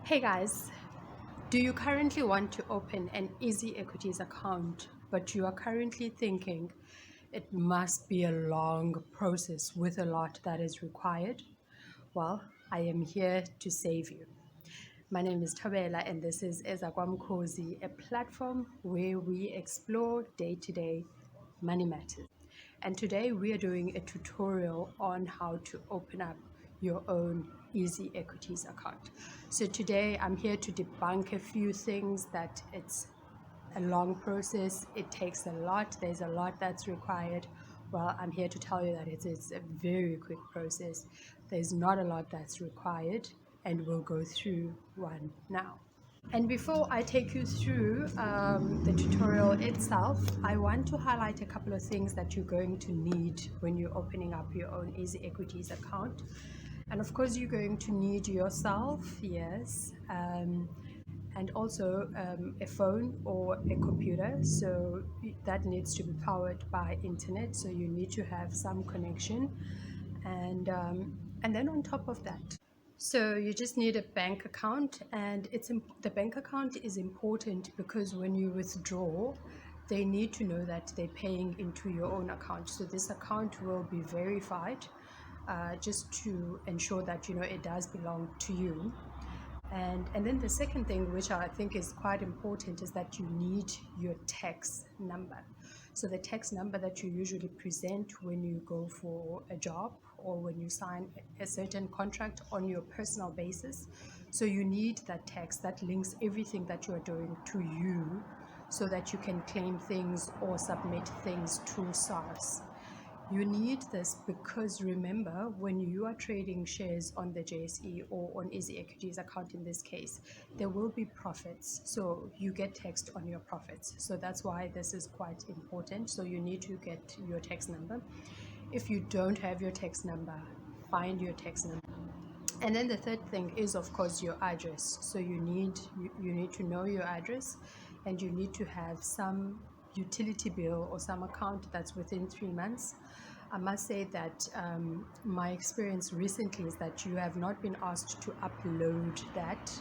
Hey guys, do you currently want to open an EasyEquities account, but you are currently thinking it must be a long process with a lot that is required? Well, I am here to save you. My name is Tabela and this is Ezakwamkhozi, a platform where we explore day-to-day money matters. And today we are doing a tutorial on how to open up your own EasyEquities account. So today I'm here to debunk a few things that it's a long process, it takes a lot, there's a lot that's required. Well, I'm here to tell you that it's a very quick process. There's not a lot that's required, and we'll go through one now. And before I take you through the tutorial itself, I want to highlight a couple of things that you're going to need when you're opening up your own EasyEquities account. And of course, you're going to need yourself, yes, and also a phone or a computer. So that needs to be powered by internet. So you need to have some connection. And then on top of that, so you just need a bank account, and the bank account is important because when you withdraw, they need to know that they're paying into your own account. So this account will be verified just to ensure that it does belong to you. And then the second thing, which I think is quite important, is that you need your tax number. So the tax number that you usually present when you go for a job or when you sign a certain contract on your personal basis. So you need that tax that links everything that you are doing to you so that you can claim things or submit things to SARS. You need this because remember, when you are trading shares on the JSE or on EasyEquities account in this case, there will be profits. So you get taxed on your profits. So that's why this is quite important. So you need to get your tax number. If you don't have your tax number, find your tax number. And then the third thing is, of course, your address. So you need to know your address, and you need to have some utility bill or some account that's within 3 months. I must say that my experience recently is that you have not been asked to upload that,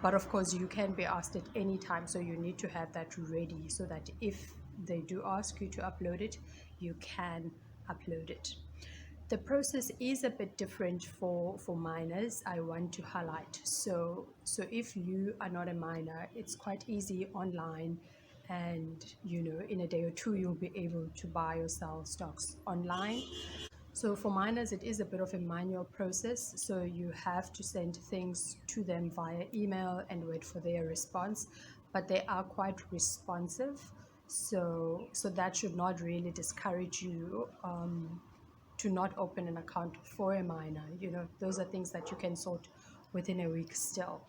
but of course you can be asked at any time, so you need to have that ready so that if they do ask you to upload it, you can upload it. The process is a bit different for minors, I want to highlight. So if you are not a minor, it's quite easy online, and in a day or two you'll be able to buy or sell stocks online. So for minors, it is a bit of a manual process, so you have to send things to them via email and wait for their response, but they are quite responsive, so that should not really discourage you to not open an account for a minor. Those are things that you can sort within a week still.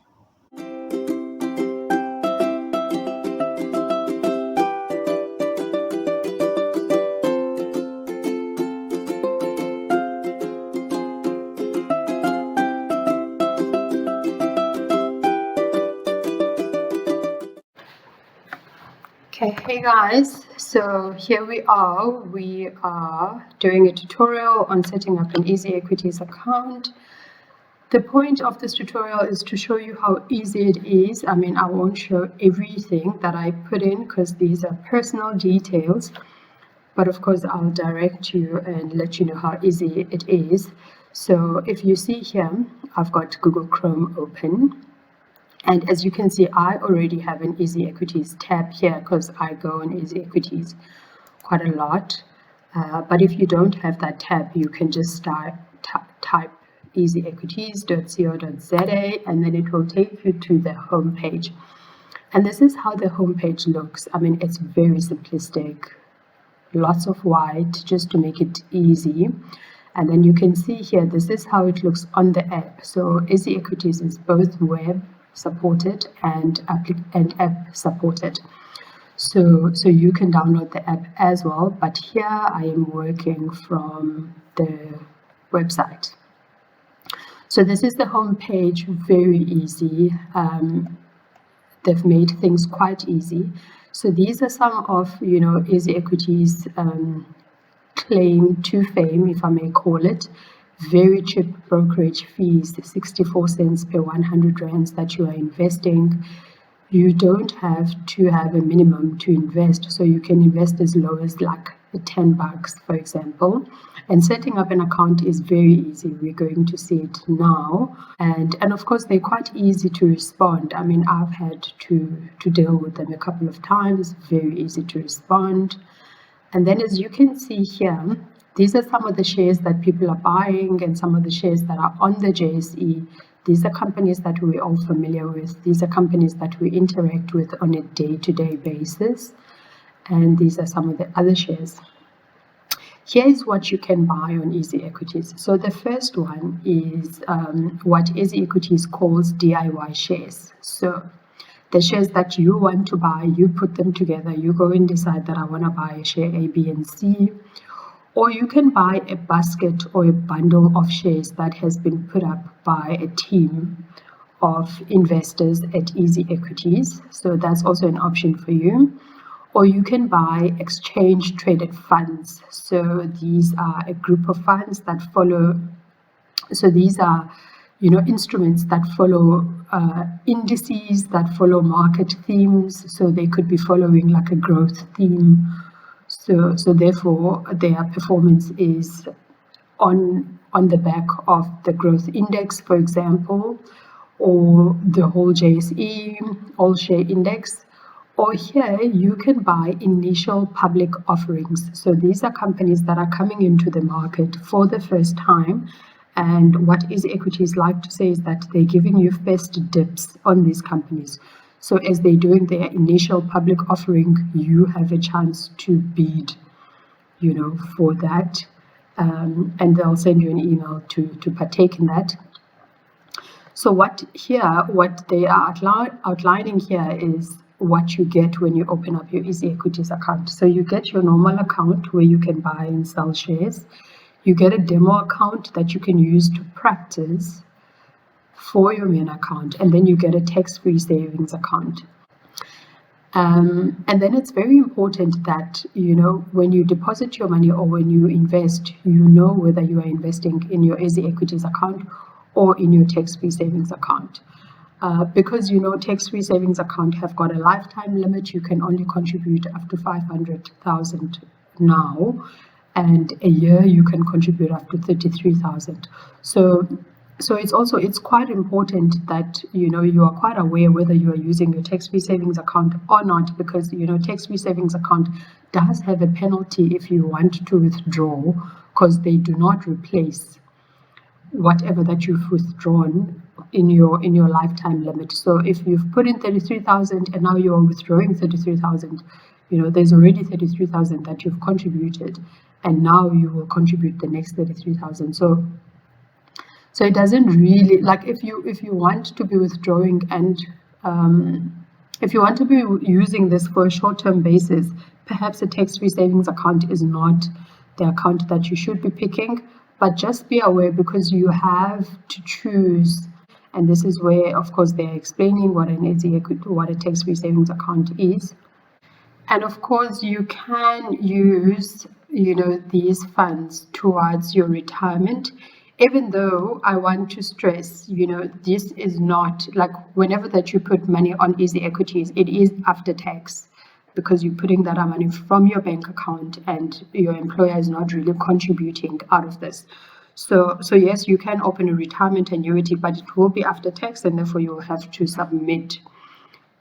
Okay, hey guys, so here we are doing a tutorial on setting up an EasyEquities account. The point of this tutorial is to show you how easy it is. I mean, I won't show everything that I put in because these are personal details, but of course I'll direct you and let you know how easy it is. So if you see here, I've got Google Chrome open. And as you can see, I already have an EasyEquities tab here because I go on EasyEquities quite a lot. But if you don't have that tab, you can just type easyequities.co.za, and then it will take you to the home page. And this is how the home page looks. I mean, it's very simplistic, lots of white just to make it easy. And then you can see here, this is how it looks on the app. So EasyEquities is both web supported and app supported, so you can download the app as well, but here I am working from the website. So this is the home page, very easy. They've made things quite easy. So these are some of EasyEquities claim to fame, if I may call it. very cheap brokerage fees, 64 cents per 100 rands that you are investing. You don't have to have a minimum to invest, so you can invest as low as like $10, for example. And setting up an account is very easy. We're going to see it now. And of course, they're quite easy to respond. I mean, I've had to deal with them a couple of times, very easy to respond. And then as you can see here, these are some of the shares that people are buying and some of the shares that are on the JSE. These are companies that we're all familiar with. These are companies that we interact with on a day-to-day basis. And these are some of the other shares. Here is what you can buy on EasyEquities. So the first one is what EasyEquities calls DIY shares. So the shares that you want to buy, you put them together. You go and decide that I want to buy a share A, B, and C. Or you can buy a basket or a bundle of shares that has been put up by a team of investors at EasyEquities. So that's also an option for you. Or you can buy exchange traded funds. So these are a group of funds that follow. So these are, instruments that follow indices, that follow market themes. So they could be following like a growth theme. So therefore, their performance is on the back of the growth index, for example, or the whole JSE, all share index. Or here you can buy initial public offerings. So these are companies that are coming into the market for the first time. And what EasyEquities like to say is that they're giving you first dips on these companies. So as they're doing their initial public offering, you have a chance to bid, for that. And they'll send you an email to partake in that. So what they are outlining here is what you get when you open up your EasyEquities account. So you get your normal account where you can buy and sell shares. You get a demo account that you can use to practice for your main account, and then you get a tax-free savings account. And then it's very important that, when you deposit your money or when you invest, whether you are investing in your EasyEquities account or in your tax-free savings account. Because tax-free savings account have got a lifetime limit. You can only contribute up to 500,000 now, and a year you can contribute up to 33,000. So it's quite important that you are quite aware whether you are using your tax-free savings account or not, because tax-free savings account does have a penalty if you want to withdraw, because they do not replace whatever that you've withdrawn in your lifetime limit. So if you've put in 33,000 and now you're withdrawing 33,000, there's already 33,000 that you've contributed, and now you will contribute the next 33,000. So it doesn't really, like, if you want to be withdrawing and if you want to be using this for a short-term basis, perhaps a tax-free savings account is not the account that you should be picking. But just be aware, because you have to choose, and this is where, of course, they're explaining what a tax-free savings account is. And of course, you can use, these funds towards your retirement, even though I want to stress, this is not, like, whenever that you put money on EasyEquities, it is after tax, because you're putting that money from your bank account and your employer is not really contributing out of this. So yes, you can open a retirement annuity, but it will be after tax, and therefore you will have to submit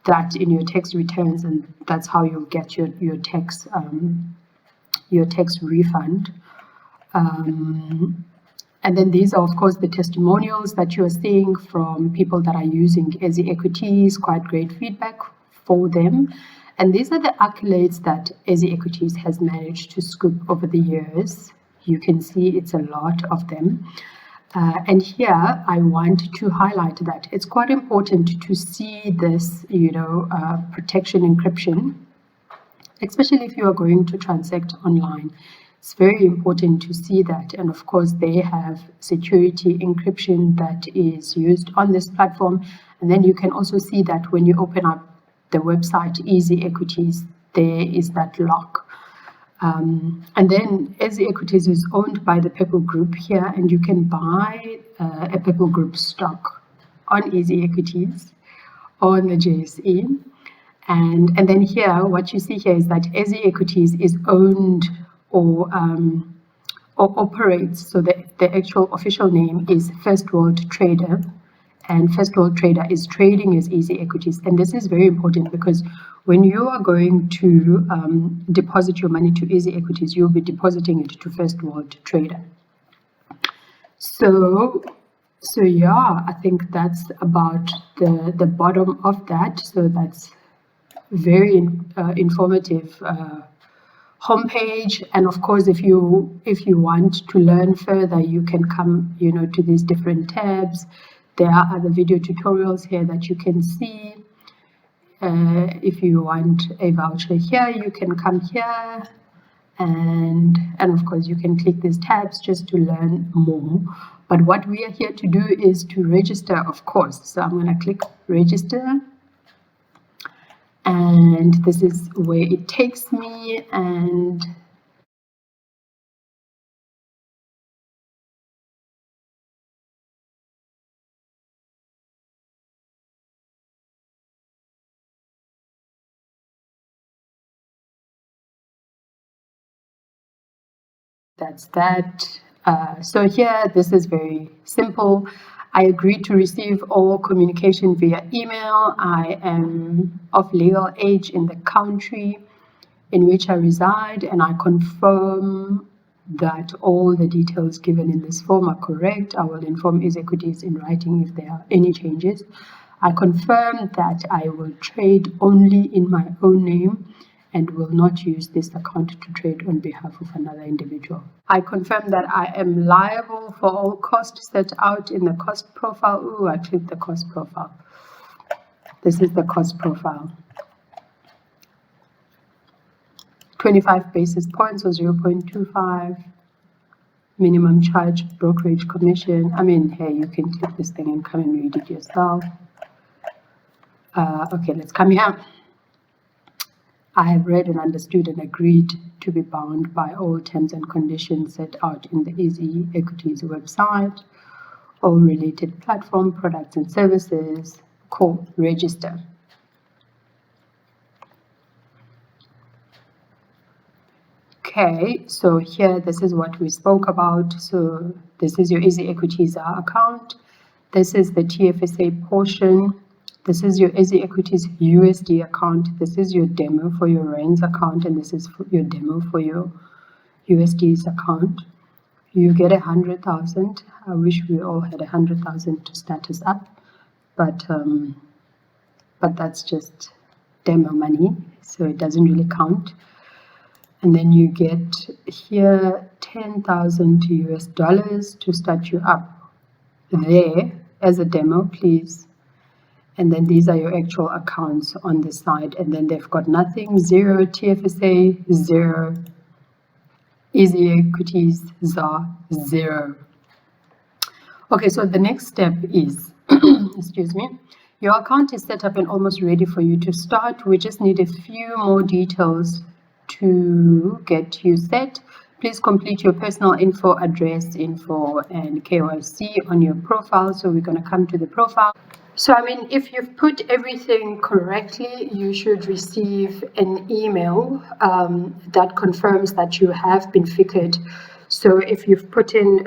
that in your tax returns, and that's how you'll get your tax refund. And then these are, of course, the testimonials that you are seeing from people that are using EasyEquities. Quite great feedback for them. And these are the accolades that EasyEquities has managed to scoop over the years. You can see it's a lot of them. And here I want to highlight that it's quite important to see this, protection encryption, especially if you are going to transact online. It's very important to see that. And of course, they have security encryption that is used on this platform. And then you can also see that when you open up the website EasyEquities, there is that lock. And then EasyEquities is owned by the Purple Group here, and you can buy a Purple Group stock on EasyEquities on the JSE. And then here, what you see here is that EasyEquities is owned or operates, so the actual official name is First World Trader, and First World Trader is trading as EasyEquities. And this is very important because when you are going to deposit your money to EasyEquities, you'll be depositing it to First World Trader. So yeah, I think that's about the bottom of that. So that's very informative homepage. And of course, if you want to learn further, you can come, to these different tabs. There are other video tutorials here that you can see. If you want a voucher here, you can come here, and of course you can click these tabs just to learn more. But what we are here to do is to register, of course. So I'm going to click register, and this is where it takes me, and that's that. So here, this is very simple. I agree to receive all communication via email. I am of legal age in the country in which I reside, and I confirm that all the details given in this form are correct. I will inform EasyEquities in writing if there are any changes. I confirm that I will trade only in my own name and will not use this account to trade on behalf of another individual. I confirm that I am liable for all costs set out in the cost profile. Ooh, I clicked the cost profile. This is the cost profile. 25 basis points or 0.25. Minimum charge, brokerage commission. I mean, hey, you can click this thing and come and read it yourself. Okay, let's come here. I have read and understood and agreed to be bound by all terms and conditions set out in the EasyEquities website, all related platform products and services. Cool, register. Okay, so here, this is what we spoke about. So this is your EasyEquities account. This is the TFSA portion. This is your EasyEquities USD account. This is your demo for your rands account, and this is your demo for your USD's account. You get 100,000. I wish we all had 100,000 to start us up, but that's just demo money, so it doesn't really count. And then you get here 10,000 US dollars to start you up there as a demo, please. And then these are your actual accounts on the side, and then they've got nothing, 0 TFSA, 0 EasyEquities, ZAR, 0. Okay, so the next step is, excuse me, your account is set up and almost ready for you to start. We just need a few more details to get you set. Please complete your personal info, address info, and KYC on your profile. So we're going to come to the profile. So, I mean, if you've put everything correctly, you should receive an email that confirms that you have been FICA'd. So if you've put in,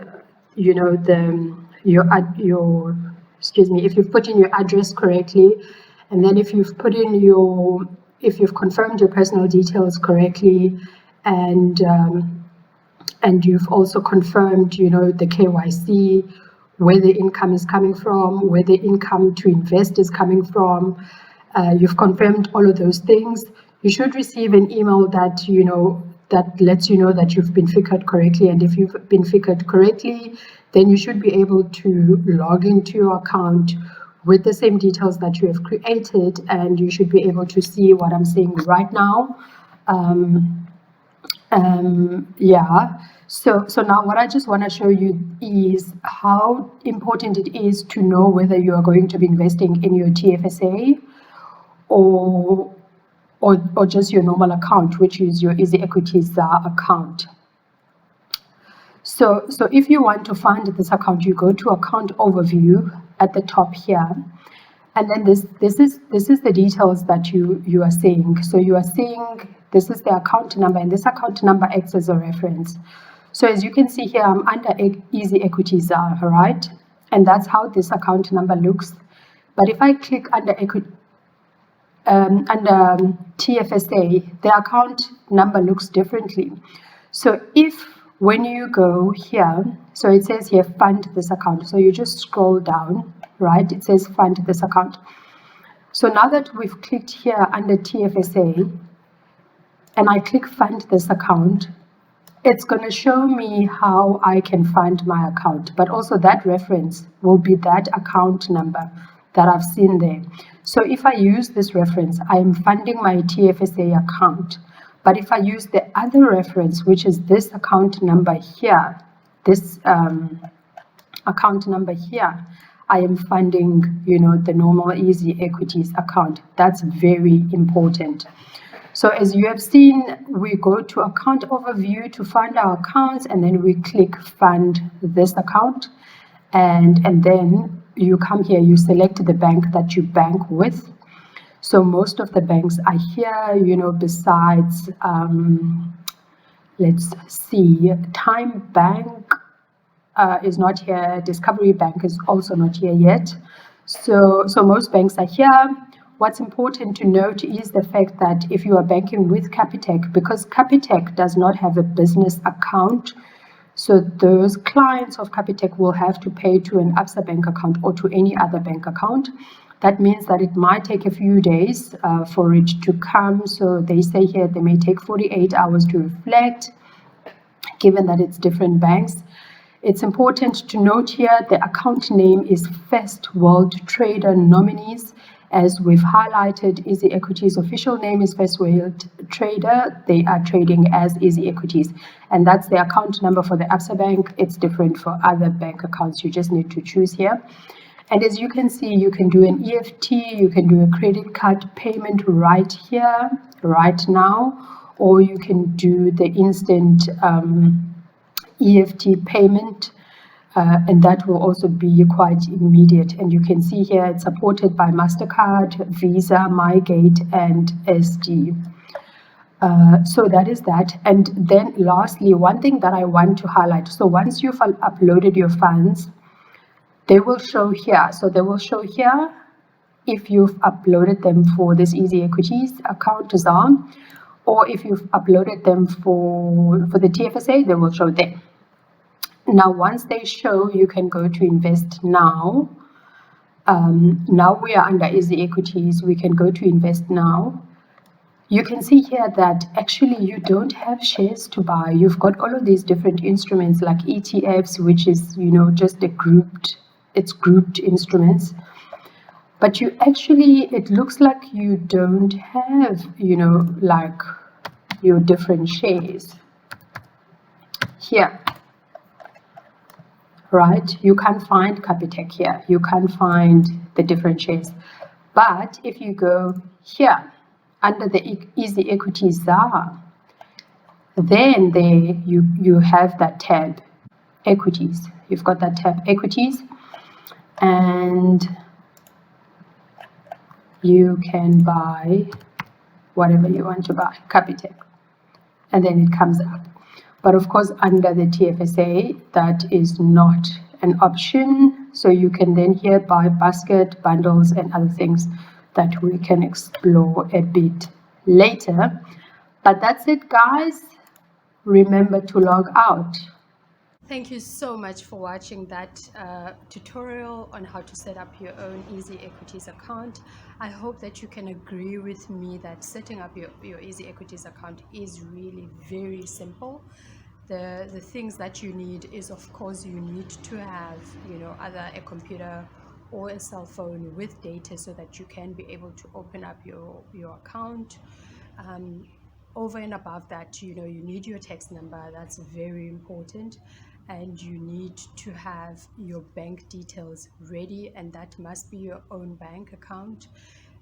if you've put in your address correctly, and then if you've confirmed your personal details correctly, and you've also confirmed, the KYC, where the income is coming from, where the income to invest is coming from, you've confirmed all of those things, you should receive an email that, that lets you know that you've been FICA'd correctly. And if you've been FICA'd correctly, then you should be able to log into your account with the same details that you have created, and you should be able to see what I'm saying right now. Yeah. So now what I just want to show you is how important it is to know whether you are going to be investing in your TFSA or or just your normal account, which is your EasyEquities account. So if you want to fund this account, you go to account overview at the top here. And then this is the details that you are seeing. So you are seeing this is the account number, and this account number acts as a reference. So as you can see here, I'm under EasyEquities, right? And that's how this account number looks. But if I click under TFSA, the account number looks differently. So if when you go here, so it says here fund this account. So you just scroll down, right? It says fund this account. So now that we've clicked here under TFSA and I click fund this account, it's going to show me how I can fund my account, but also that reference will be that account number that I've seen there. So if I use this reference, I am funding my TFSA account. But if I use the other reference, which is this account number here, this account number here, I am funding, the normal EasyEquities account. That's very important. So as you have seen, we go to account overview to fund our accounts, and then we click fund this account. And then you come here, you select the bank that you bank with. So most of the banks are here, besides, let's see, Time Bank is not here. Discovery Bank is also not here yet. So most banks are here. What's important to note is the fact that if you are banking with Capitec, because Capitec does not have a business account, so those clients of Capitec will have to pay to an Absa bank account or to any other bank account. That means that it might take a few days for it to come. So they say here they may take 48 hours to reflect, given that it's different banks. It's important to note here the account name is First World Trader Nominees. As we've highlighted, EasyEquities' official name is First World Trader. They are trading as EasyEquities. And that's the account number for the Absa Bank. It's different for other bank accounts. You just need to choose here. And as you can see, you can do an EFT, you can do a credit card payment right here, right now, or you can do the instant EFT payment, and that will also be quite immediate. And you can see here it's supported by MasterCard, Visa, MyGate, and SD. So that is that. And then lastly, one thing that I want to highlight. So once you've uploaded your funds, they will show here. So they will show here if you've uploaded them for this EasyEquities account ZAR, or if you've uploaded them for the TFSA, they will show there. Now, once they show, you can go to invest now. Now we are under EasyEquities. We can go to invest now. You can see here that actually you don't have shares to buy. You've got all of these different instruments like ETFs, which is, just it's grouped instruments. But you actually, it looks like you don't have, like your different shares here. Right? You can't find Capitec here. You can't find the different shares. But if you go here under the EasyEquities ZAR, then there you have that tab, equities. You've got that tab, equities, and you can buy whatever you want to buy, Capitec, and then it comes up. But of course, under the TFSA, that is not an option. So you can then here buy basket, bundles, and other things that we can explore a bit later. But that's it, guys. Remember to log out. Thank you so much for watching that tutorial on how to set up your own EasyEquities account. I hope that you can agree with me that setting up your EasyEquities account is really very simple. The things that you need is, of course, you need to have, either a computer or a cell phone with data so that you can be able to open up your account. Over and above that, you need your text number. That's very important. And you need to have your bank details ready, and that must be your own bank account.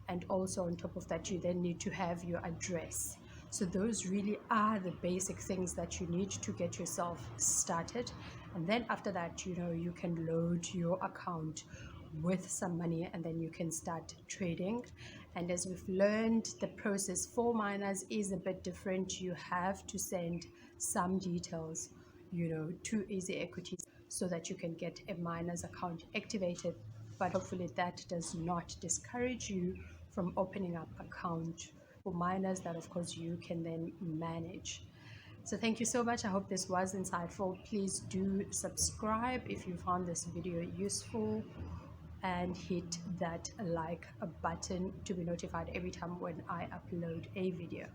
And also on top of that, you then need to have your address. So those really are the basic things that you need to get yourself started. And then after that, you can load your account with some money, and then you can start trading. And as we've learned, the process for miners is a bit different. You have to send some details to EasyEquities so that you can get a miner's account activated. But hopefully that does not discourage you from opening up account for miners that of course you can then manage. So thank you so much. I hope this was insightful. Please do subscribe if you found this video useful, and hit that like button to be notified every time when I upload a video.